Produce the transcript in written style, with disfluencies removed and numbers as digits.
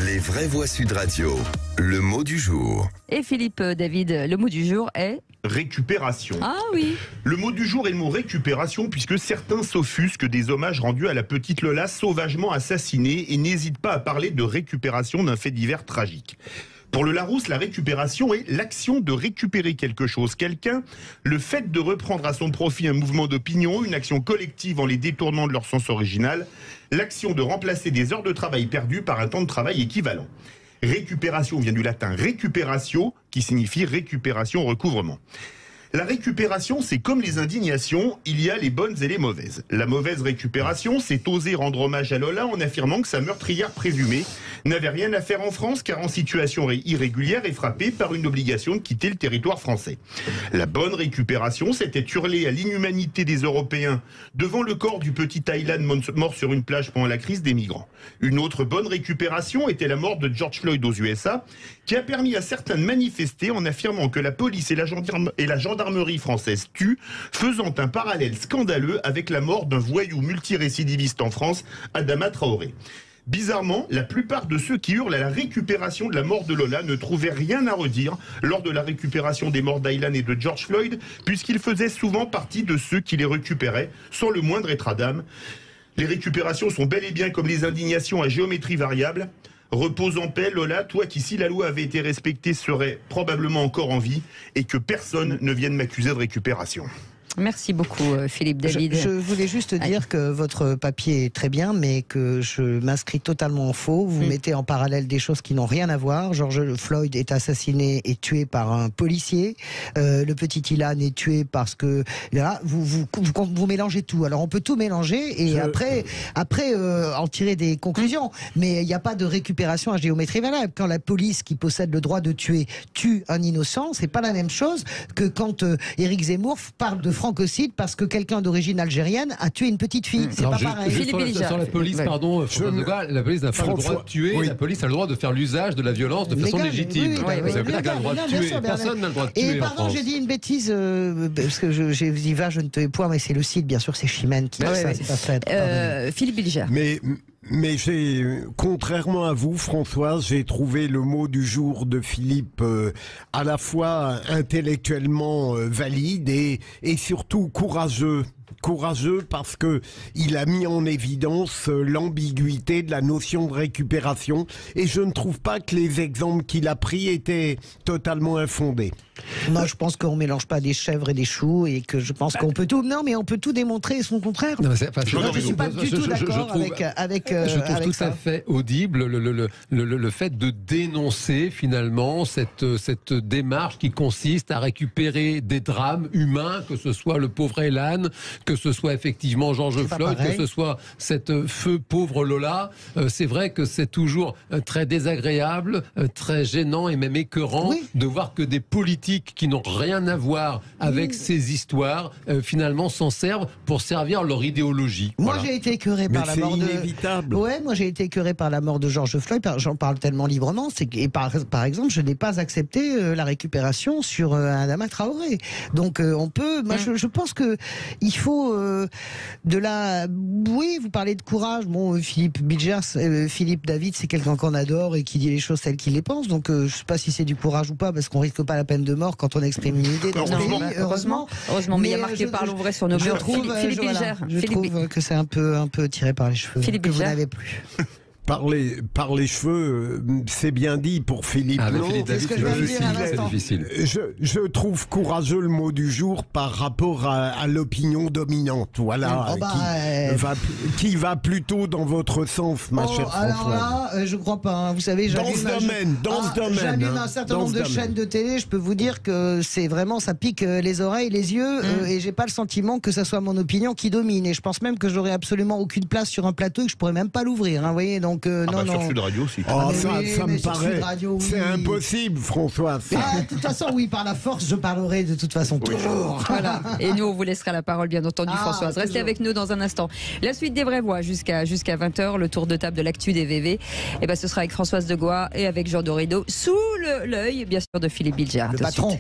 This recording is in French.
Les vraies voix Sud Radio, le mot du jour. Et Philippe David, le mot du jour est... Récupération. Ah oui. Le mot du jour est le mot récupération, puisque certains s'offusquent des hommages rendus à la petite Lola sauvagement assassinée et n'hésitent pas à parler de récupération d'un fait divers tragique. Pour le Larousse, la récupération est l'action de récupérer quelque chose, quelqu'un, le fait de reprendre à son profit un mouvement d'opinion, une action collective en les détournant de leur sens original, l'action de remplacer des heures de travail perdues par un temps de travail équivalent. Récupération vient du latin recuperatio, qui signifie récupération, recouvrement. La récupération, c'est comme les indignations, il y a les bonnes et les mauvaises. La mauvaise récupération, c'est oser rendre hommage à Lola en affirmant que sa meurtrière présumée n'avait rien à faire en France car en situation irrégulière et frappée par une obligation de quitter le territoire français. La bonne récupération, c'était hurler à l'inhumanité des Européens devant le corps du petit Thaïlande mort sur une plage pendant la crise des migrants. Une autre bonne récupération était la mort de George Floyd aux USA, qui a permis à certains de manifester en affirmant que la police et la gendarmerie française tuent, faisant un parallèle scandaleux avec la mort d'un voyou multirécidiviste en France, Adama Traoré. Bizarrement, la plupart de ceux qui hurlent à la récupération de la mort de Lola ne trouvaient rien à redire lors de la récupération des morts d'Aylan et de George Floyd, puisqu'ils faisaient souvent partie de ceux qui les récupéraient sans le moindre état d'âme. Les récupérations sont bel et bien comme les indignations à géométrie variable. Repose en paix, Lola, toi qui, si la loi avait été respectée, serais probablement encore en vie et que personne ne vienne m'accuser de récupération. Merci beaucoup Philippe David. Je voulais juste dire que votre papier est très bien, mais que je m'inscris totalement en faux. Vous mettez en parallèle des choses qui n'ont rien à voir. George Floyd est assassiné et tué par un policier. Le petit Ilan est tué parce que... Là, vous mélangez tout. Alors on peut tout mélanger et après en tirer des conclusions. Mais il n'y a pas de récupération à géométrie variable. Quand la police qui possède le droit de tuer tue un innocent, c'est pas la même chose que quand Éric Zemmour parle de francocide parce que quelqu'un d'origine algérienne a tué une petite fille. C'est pas pareil. Sur la police, pardon, la police n'a pas le droit de tuer, la police a le droit de faire l'usage de la violence de façon légitime. Ça veut dire qu'elle a le droit de tuer. Personne n'a le droit de tuer. Et pardon, j'ai dit une bêtise, parce que j'y vais, je ne te point, mais c'est le site, bien sûr, c'est Chimène qui dit ça, c'est pas fait. Philippe Bilger. Mais contrairement à vous, Françoise, j'ai trouvé le mot du jour de Philippe à la fois intellectuellement valide et surtout courageux. Courageux parce que il a mis en évidence l'ambiguïté de la notion de récupération et je ne trouve pas que les exemples qu'il a pris étaient totalement infondés. Moi, je pense qu'on mélange pas des chèvres et des choux et que je pense qu'on peut tout. Non, mais on peut tout démontrer et son contraire. Non, je suis pas du tout d'accord avec. Je trouve tout à fait audible le fait de dénoncer finalement cette démarche qui consiste à récupérer des drames humains, que ce soit le pauvre Aylan, que ce soit effectivement George Floyd, que ce soit cette pauvre Lola. C'est vrai que c'est toujours très désagréable, très gênant et même écœurant de voir que des politiques qui n'ont rien à voir avec ces histoires, finalement s'en servent pour servir leur idéologie. Moi, j'ai été écœuré par la mort de... inévitable. Ouais, moi j'ai été écœuré par la mort de George Floyd. J'en parle tellement librement. Et par exemple, je n'ai pas accepté la récupération sur Adama Traoré. Donc on peut... Moi, je pense que il faut de la... Oui, vous parlez de courage. Bon, Philippe Bilger, Philippe David, c'est quelqu'un qu'on adore et qui dit les choses telles qu'il les pense. Donc je sais pas si c'est du courage ou pas, parce qu'on risque pas la peine de mort quand on exprime une idée. Heureusement, mais il y a marqué Parlons vrai sur nos murs. Philippe Bilger. Je trouve que c'est un peu tiré par les cheveux. Philippe que vous Bilger. n'avez plus. Par les cheveux, c'est bien dit pour Philippe. C'est ce que je viens de dire à l'instant. Je trouve courageux le mot du jour par rapport à l'opinion dominante. Voilà, qui va plutôt dans votre sens, ma chère Françoise. Alors là, je crois pas. Vous savez, j'allume un certain nombre de chaînes de télé. Je peux vous dire que c'est vraiment, ça pique les oreilles, les yeux, et j'ai pas le sentiment que ça soit mon opinion qui domine. Et je pense même que j'aurais absolument aucune place sur un plateau et que je pourrais même pas l'ouvrir. Vous voyez, donc non. Sur Sud Radio aussi. Ça me paraît. C'est impossible, François. De toute façon, oui, par la force, je parlerai de toute façon toujours. Voilà. Et nous, on vous laissera la parole, bien entendu, Françoise. Restez avec nous dans un instant. La suite des vraies voix jusqu'à 20h, le tour de table de l'actu des VV. Et ce sera avec Françoise Degois et avec Jean Dorido, sous l'œil, bien sûr, de Philippe Bilger. Le patron.